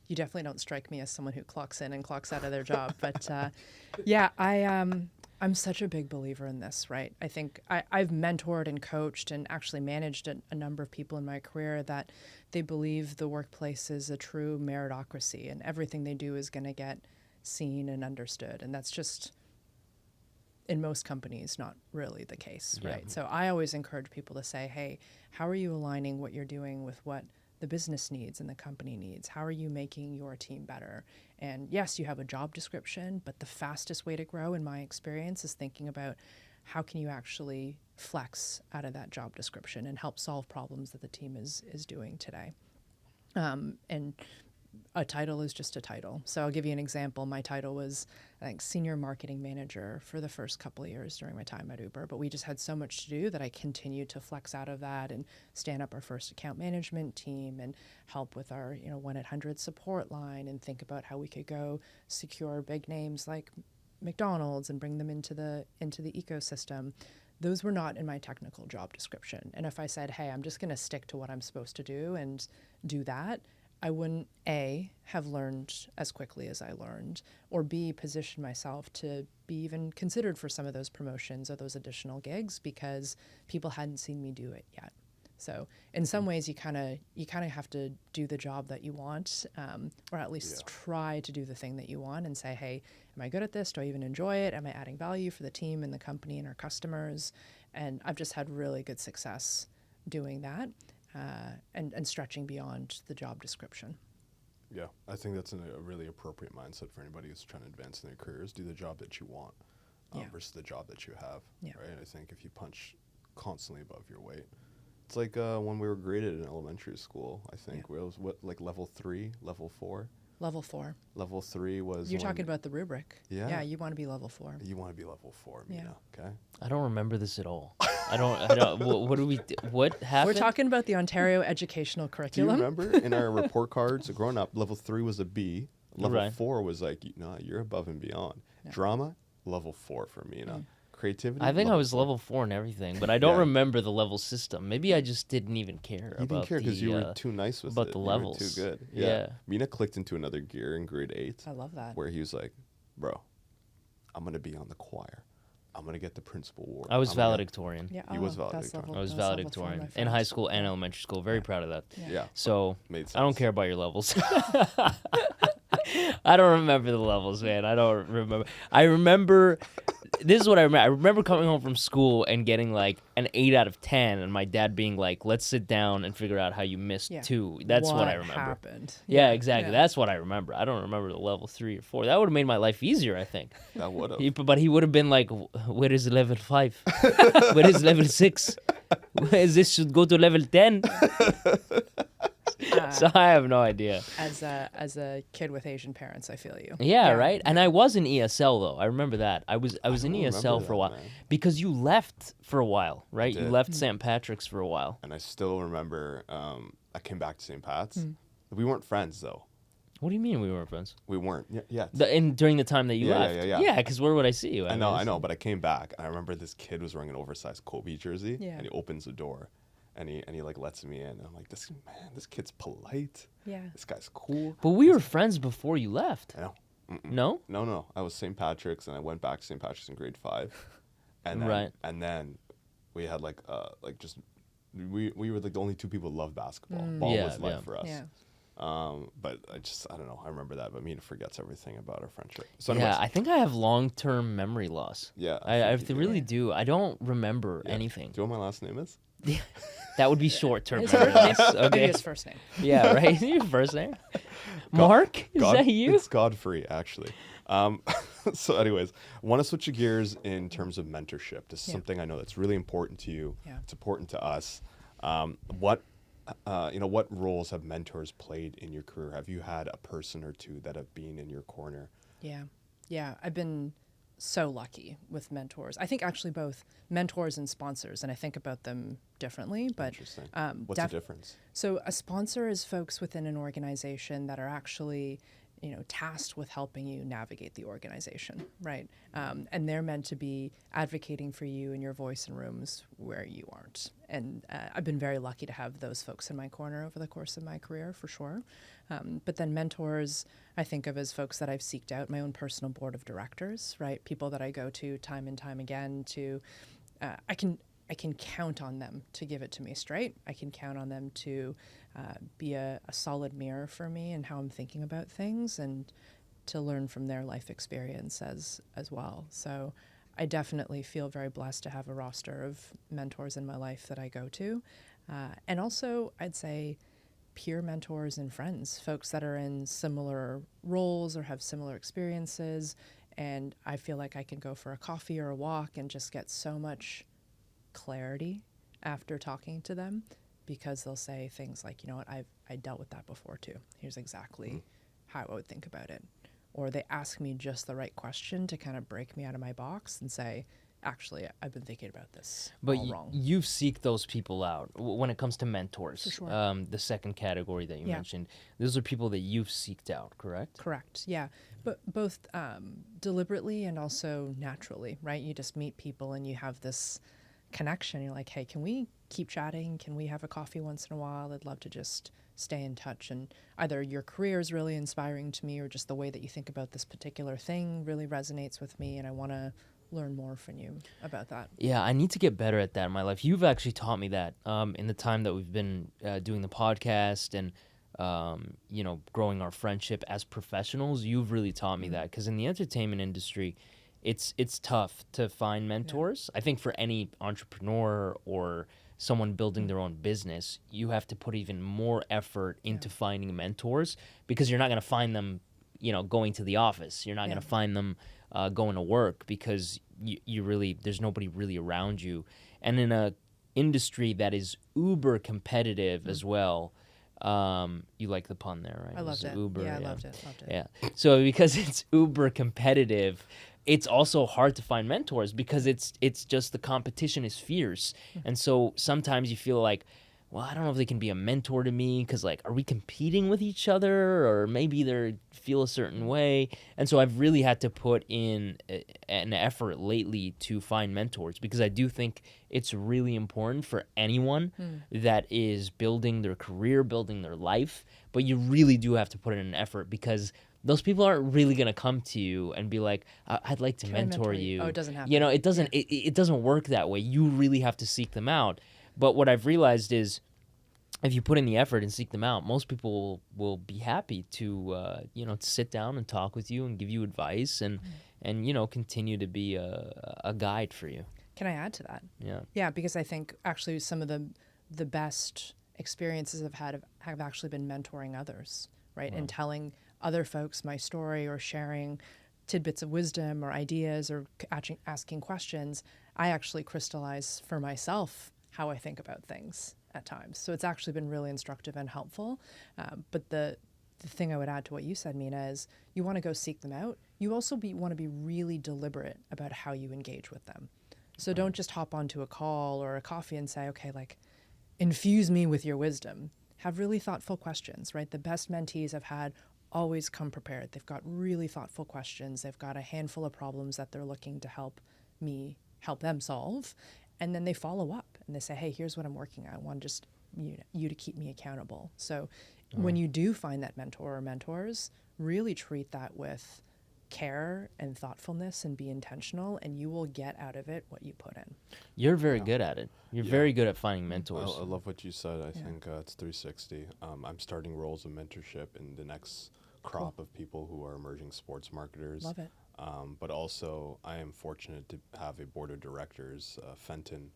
You definitely don't strike me as someone who clocks in and clocks out of their job, but I'm such a big believer in this, right? I think I've mentored and coached and actually managed a number of people in my career that they believe the workplace is a true meritocracy and everything they do is going to get seen and understood. And that's just, in most companies, not really the case, right? So I always encourage people to say, hey, how are you aligning what you're doing with what the business needs and the company needs? How are you making your team better? And yes, you have a job description, but the fastest way to grow, in my experience, is thinking about how can you actually flex out of that job description and help solve problems that the team is doing today. And a title is just a title. So I'll give you an example. My title was, I think, senior marketing manager for the first couple of years during my time at Uber, but we just had so much to do that I continued to flex out of that and stand up our first account management team and help with our 1-800 support line and think about how we could go secure big names like McDonald's and bring them into the ecosystem. Those were not in my technical job description. And if I said, hey, I'm just going to stick to what I'm supposed to do and do that, I wouldn't, A, have learned as quickly as I learned, or B, position myself to be even considered for some of those promotions or those additional gigs because people hadn't seen me do it yet. So in some ways, you kind of have to do the job that you want, or at least try to do the thing that you want and say, hey, am I good at this? Do I even enjoy it? Am I adding value for the team and the company and our customers? And I've just had really good success doing that. And stretching beyond the job description. Yeah, I think that's a really appropriate mindset for anybody who's trying to advance in their careers. Do the job that you want versus the job that you have, right? I think if you punch constantly above your weight, it's like when we were graded in elementary school, I think, where it was like level 3, level 4? Level 4. Level 3 was You're talking about the rubric. Yeah. Yeah, you want to be level 4. You want to be level 4, Mina, okay? I don't remember this at all. I don't. What do we? What happened? We're talking about the Ontario educational curriculum. Do you remember in our report cards, growing up, level 3 was a B. Level 4 was like, you're above and beyond. Yeah. Drama, level 4 for Mina. Creativity. I think I was level 4 and everything, but I don't remember the level system. Maybe I just didn't even care. You didn't care because you were too nice with about the levels. You were too good. Yeah. Mina clicked into another gear in grade 8. I love that. Where he was like, bro, I'm going to be on the choir. I'm going to get the principal award. I was valedictorian. Yeah, he was valedictorian. I was valedictorian in high school and elementary school. Very proud of that. Yeah. So made sense. I don't care about your levels. I don't remember the levels, man. I don't remember. I remember, this is what I remember. I remember coming home from school and getting like an 8 out of 10, and my dad being like, let's sit down and figure out how you missed 2. That's what I remember. Happened? Yeah, exactly. Yeah. That's what I remember. I don't remember the level 3 or 4. That would have made my life easier, I think. That would have. But he would have been like, where is level 5? Where is level 6? Where is this should go to level 10? So I have no idea. As a kid with Asian parents, I feel you. Yeah, right? And I was in ESL, though. I rember that. I was in ESL for a while. Man. Because you left for a while, right? You left St. Patrick's for a while. And I still remember I came back to St. Pat's. We weren't friends, though. What do you mean we weren't friends? We weren't. Yeah. During the time that you left? Yeah, because where would I see you? I know, but I came back. And I remember this kid was wearing an oversized Kobe jersey. Yeah. And he opens the door. And he like lets me in. And I'm like, this kid's polite. Yeah. This guy's cool. But we were friends before you left. I know. No? No. I was St. Patrick's, and I went back to St. Patrick's in grade 5. And then we had we were like the only 2 people who loved basketball. Ball was life for us. Yeah. But I don't know. I remember that, but Mina forgets everything about our friendship. So Yeah, anyways, I think I have long-term memory loss. yeah, I think you do. really do. I don't remember Yeah. anything. Do you know what my last name is? That would be short-term His memory loss. maybe Okay. his first name. Yeah, right. Your first name? Mark? Is that you? It's Godfrey, actually. So anyways, I want to switch gears in terms of mentorship. This is Yeah. something I know that's really important to you. Yeah. It's important to us. What roles have mentors played in your career? Have you had a person or two that have been in your corner? Yeah. I've been so lucky with mentors. I think actually both mentors and sponsors, and I think about them differently. But Interesting. What's the difference? So a sponsor is folks within an organization that are actually, tasked with helping you navigate the organization, right? And they're meant to be advocating for you and your voice in rooms where you aren't. And I've been very lucky to have those folks in my corner over the course of my career, for sure. But then mentors, I think of as folks that I've seeked out, my own personal board of directors, right? People that I go to time and time again to, I can count on them to give it to me straight. I can count on them to be a solid mirror for me and how I'm thinking about things, and to learn from their life experience as well. So I definitely feel very blessed to have a roster of mentors in my life that I go to. And also, I'd say peer mentors and friends, folks that are in similar roles or have similar experiences. And I feel like I can go for a coffee or a walk and just get so much clarity after talking to them, because they'll say things like, you know what, I dealt with that before too. Here's exactly how I would think about it. Or they ask me just the right question to kind of break me out of my box and say, actually, I've been thinking about this all wrong. You seek those people out when it comes to mentors. For sure. The second category that you Yeah. mentioned, those are people that you've seeked out, correct? Correct, yeah. But both deliberately and also naturally, right? You just meet people and you have this connection. You're like, hey, can we keep chatting? Can we have a coffee once in a while? I'd love to just stay in touch. And either your career is really inspiring to me, or just the way that you think about this particular thing really resonates with me, and I want to learn more from you about that. Yeah, I need to get better at that in my life. You've actually taught me that in the time that we've been doing the podcast and growing our friendship as professionals. You've really taught me that, because in the entertainment industry, it's tough to find mentors. I think for any entrepreneur or someone building their own business, you have to put even more effort into finding mentors, because you're not going to find them, going to the office. You're not going to find them going to work, because you really, there's nobody really around you. And in a industry that is uber competitive as well, you like the pun there, right? I loved it. Uber, I loved it. Yeah. So because it's uber competitive, it's also hard to find mentors, because it's just the competition is fierce. And so sometimes you feel like, well, I don't know if they can be a mentor to me, because like, are we competing with each other, or maybe they feel a certain way? And so I've really had to put in an effort lately to find mentors, because I do think it's really important for anyone that is building their career, building their life. But you really do have to put in an effort, because those people aren't really going to come to you and be like, I'd like to mentor you. Oh, it doesn't happen. It doesn't. It doesn't work that way. You really have to seek them out. But what I've realized is, if you put in the effort and seek them out, most people will be happy to to sit down and talk with you and give you advice and continue to be a guide for you. Can I add to that? Yeah. Yeah, because I think actually some of the best experiences I've had have actually been mentoring others, right? Wow. And telling other folks my story, or sharing tidbits of wisdom or ideas, or asking questions. I actually crystallize for myself how I think about things at times. So it's actually been really instructive and helpful. But the thing I would add to what you said, Mina, is you want to go seek them out. You also want to be really deliberate about how you engage with them. So don't just hop onto a call or a coffee and say, okay, like, infuse me with your wisdom. Have really thoughtful questions, right? The best mentees I've had always come prepared. They've got really thoughtful questions. They've got a handful of problems that they're looking to help them solve. And then they follow up and they say, hey, here's what I'm working on. I want just you to keep me accountable. So when you do find that mentor or mentors, really treat that with care and thoughtfulness and be intentional, and you will get out of it what you put in. You're very good at it. You're Yeah. very good at finding mentors. I love what you said. I think it's 360. I'm starting roles of mentorship in the next crop of people who are emerging sports marketers. Love it. But also, I am fortunate to have a board of directors. Fenton,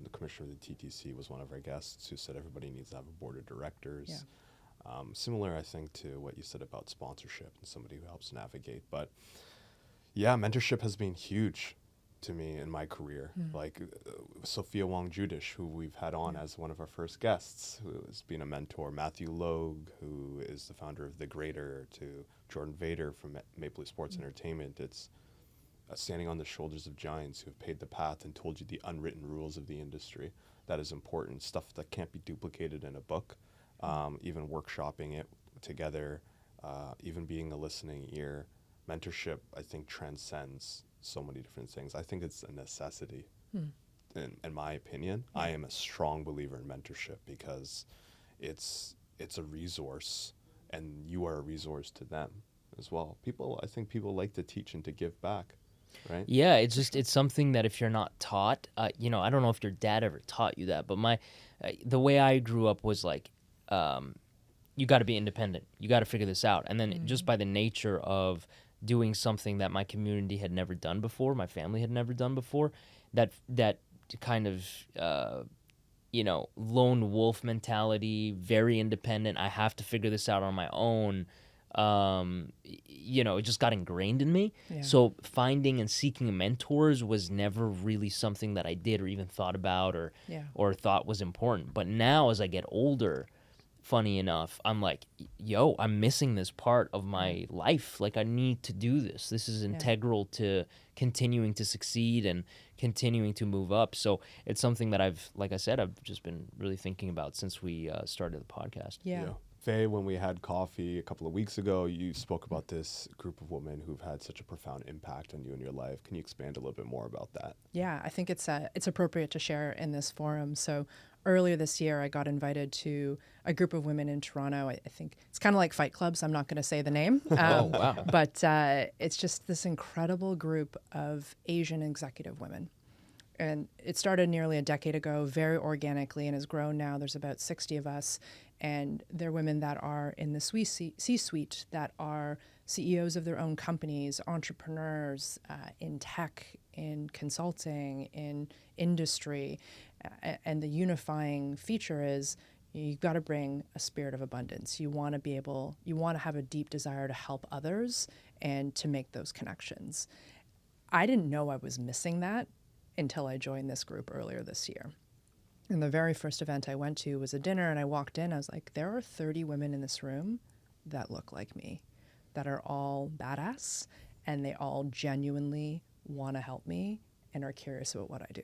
the commissioner of the TTC, was one of our guests who said everybody needs to have a board of directors. Yeah. Similar, I think, to what you said about sponsorship and somebody who helps navigate. But yeah, mentorship has been huge to me in my career. Like Sophia Wong Judish, who we've had on as one of our first guests, who has been a mentor. Matthew Logue, who is the founder of The Greater, to Jordan Vader from Maple Leaf Sports Entertainment. It's standing on the shoulders of giants who have paved the path and told you the unwritten rules of the industry. That is important. Stuff that can't be duplicated in a book. Even workshopping it together, even being a listening ear. Mentorship, I think, transcends so many different things. I think it's a necessity, in my opinion. I am a strong believer in mentorship because it's a resource, and you are a resource to them as well. I think people like to teach and to give back, right? Yeah, it's something that if you're not taught, I don't know if your dad ever taught you that, but the way I grew up was like, you got to be independent. You got to figure this out. And then just by the nature of doing something that my community had never done before, my family had never done before, that kind of, lone wolf mentality, very independent. I have to figure this out on my own. It just got ingrained in me. Yeah. So finding and seeking mentors was never really something that I did or even thought about or thought was important. But now as I get older, funny enough, I'm like, I'm missing this part of my life. Like, I need to do this. This is integral to continuing to succeed and continuing to move up. So it's something that I've just been really thinking about since we started the podcast. Yeah. Faye, when we had coffee a couple of weeks ago, you spoke about this group of women who've had such a profound impact on you in your life. Can you expand a little bit more about that? Yeah, I think it's appropriate to share in this forum. So earlier this year, I got invited to a group of women in Toronto. I think it's kind of like Fight Clubs. I'm not going to say the name. Wow. But it's just this incredible group of Asian executive women. And it started nearly a decade ago, very organically, and has grown now. There's about 60 of us. And they're women that are in the C-suite, that are CEOs of their own companies, entrepreneurs in tech, in consulting, in industry. And the unifying feature is you've got to bring a spirit of abundance. You want to have a deep desire to help others and to make those connections. I didn't know I was missing that until I joined this group earlier this year. And the very first event I went to was a dinner, and I walked in, I was like, there are 30 women in this room that look like me, that are all badass, and they all genuinely want to help me and are curious about what I do.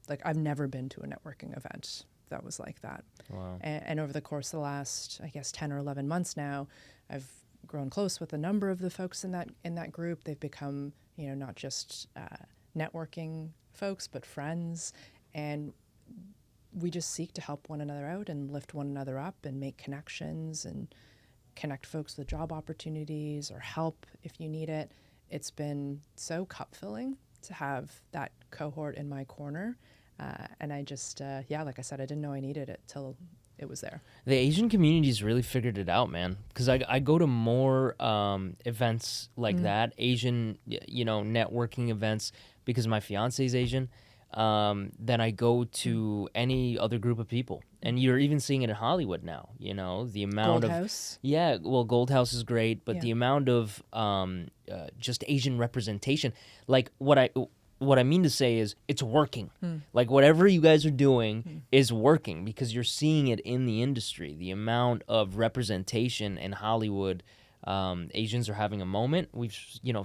Like, I've never been to a networking event that was like that. Wow. And over the course of the last, 10 or 11 months now, I've grown close with a number of the folks in that group. They've become, not just networking folks, but friends. And we just seek to help one another out and lift one another up and make connections and connect folks with job opportunities or help if you need it. It's been so cup-filling to have that cohort in my corner. And I just, like I said, I didn't know I needed it till it was there. The Asian community's really figured it out, man. Because I go to more events like that, Asian, networking events, because my fiance is Asian, than I go to any other group of people. And you're even seeing it in Hollywood now, the amount Gold of... House? Yeah, well, Gold House is great, but the amount of just Asian representation, like what I mean to say is it's working. Like whatever you guys are doing is working because you're seeing it in the industry. The amount of representation in Hollywood, Asians are having a moment. We've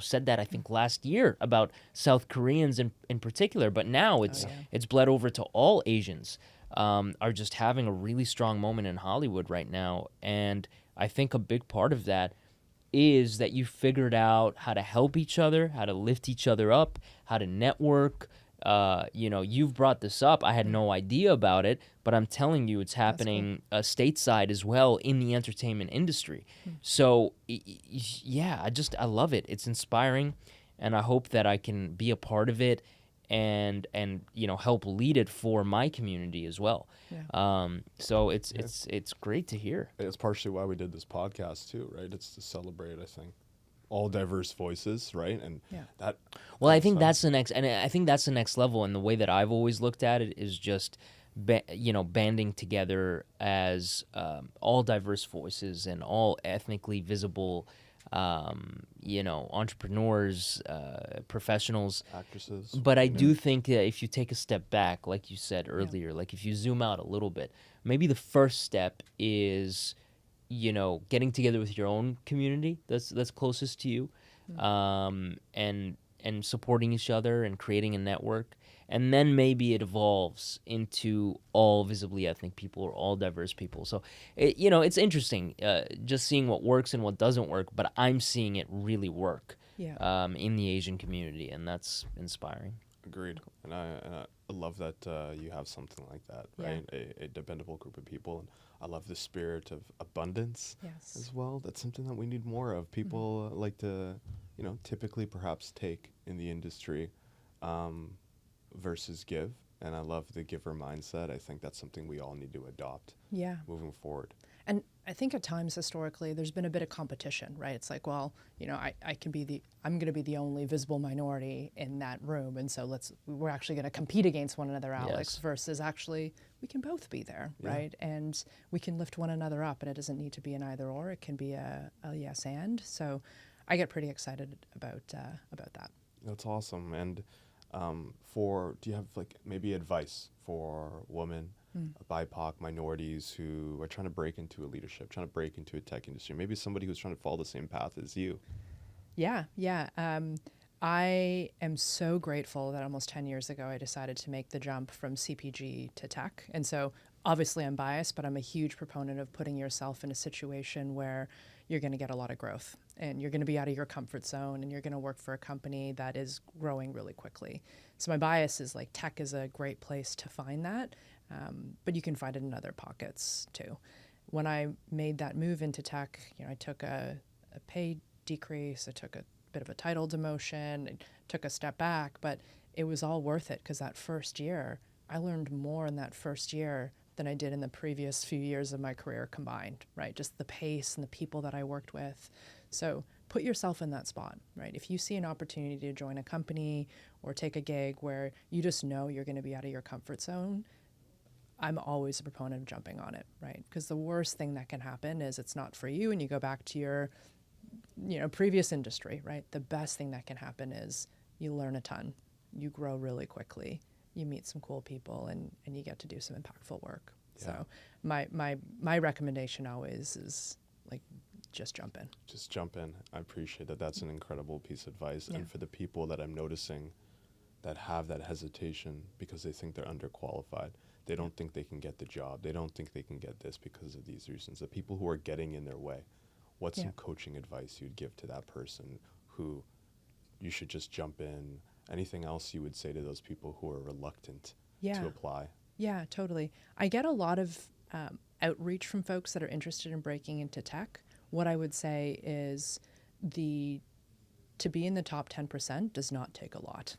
said that I think last year about South Koreans in particular, but now it's bled over to all Asians are just having a really strong moment in Hollywood right now. And I think a big part of that is that you figured out how to help each other, how to lift each other up, how to network, you've brought this up. I had no idea about it, but I'm telling you, it's happening stateside as well in the entertainment industry. So, yeah, I love it. It's inspiring, and I hope that I can be a part of it and help lead it for my community as well. So it's great to hear. It's partially why we did this podcast too, right? It's to celebrate, I think, all diverse voices, right? And that. Well, I think that's the next level. And the way that I've always looked at it is just, banding together as all diverse voices and all ethnically visible, entrepreneurs, professionals, actresses. But I do think that if you take a step back, like you said earlier, like if you zoom out a little bit, maybe the first step is, getting together with your own community that's closest to you, and supporting each other and creating a network. And then maybe it evolves into all visibly ethnic people or all diverse people. So, it's interesting just seeing what works and what doesn't work, but I'm seeing it really work in the Asian community, and that's inspiring. Agreed. And I love that you have something like that, right? A dependable group of people. And I love the spirit of abundance as well. That's something that we need more of. People like to, typically perhaps take in the industry versus give. And I love the giver mindset. I think that's something we all need to adopt moving forward. And I think at times historically there's been a bit of competition, right? It's like, well, I'm going to be the only visible minority in that room, and so we're actually going to compete against one another, Alex, versus actually we can both be there, right? And we can lift one another up, and it doesn't need to be an either or. It can be a yes and. So I get pretty excited about that. That's awesome. And do you have maybe advice for women, BIPOC minorities who are trying to break into a leadership, trying to break into a tech industry, maybe somebody who's trying to follow the same path as you? Yeah. I am so grateful that almost 10 years ago I decided to make the jump from CPG to tech. And so obviously I'm biased, but I'm a huge proponent of putting yourself in a situation where you're going to get a lot of growth and you're going to be out of your comfort zone and you're going to work for a company that is growing really quickly. So my bias is tech is a great place to find that, but you can find it in other pockets too. When I made that move into tech, I took a pay decrease, I took a bit of a title demotion, and took a step back, but it was all worth it because that first year, I learned more in that first year than I did in the previous few years of my career combined, right? Just the pace and the people that I worked with. So put yourself in that spot, right? If you see an opportunity to join a company or take a gig where you just know you're going to be out of your comfort zone, I'm always a proponent of jumping on it, right? Because the worst thing that can happen is it's not for you and you go back to your previous industry, right? The best thing that can happen is you learn a ton, you grow really quickly, you meet some cool people, and you get to do some impactful work. Yeah. So my recommendation always is just jump in. Just jump in. I appreciate that. That's an incredible piece of advice. Yeah. And for the people that I'm noticing that have that hesitation because they think they're underqualified, they don't think they can get the job, they don't think they can get this because of these reasons, the people who are getting in their way, what's some coaching advice you'd give to that person who you should just jump in? Anything else you would say to those people who are reluctant to apply? Yeah, totally. I get a lot of outreach from folks that are interested in breaking into tech. What I would say is to be in the top 10% does not take a lot,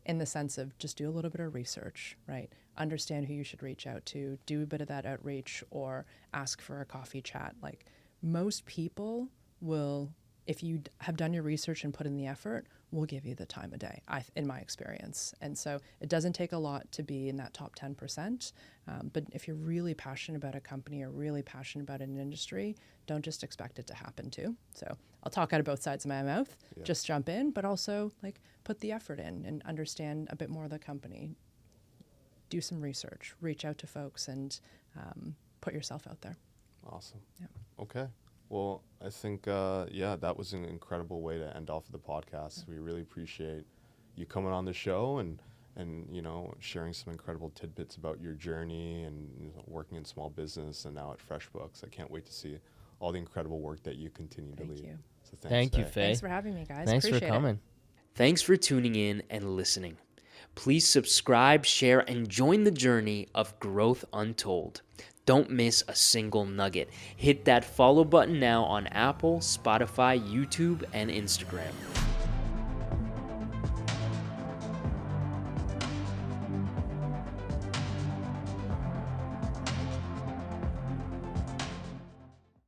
in the sense of just do a little bit of research, right? Understand who you should reach out to, do a bit of that outreach, or ask for a coffee chat. Most people will, if you have done your research and put in the effort, will give you the time of day, in my experience. And so it doesn't take a lot to be in that top 10%. But if you're really passionate about a company or really passionate about an industry, don't just expect it to happen too. So I'll talk out of both sides of my mouth. Yeah. Just jump in, but also put the effort in and understand a bit more of the company. Do some research, reach out to folks, and put yourself out there. Awesome. Yeah. Okay. Well, I think, that was an incredible way to end off the podcast. Yeah. We really appreciate you coming on the show and sharing some incredible tidbits about your journey and working in small business and now at FreshBooks. I can't wait to see all the incredible work that you continue to lead. Thank you. So thank you, Faye. Thanks for having me, guys. Thanks Appreciate for coming. it. Thanks for tuning in and listening. Please subscribe, share, and join the journey of Growth Untold. Don't miss a single nugget. Hit that follow button now on Apple, Spotify, YouTube, and Instagram.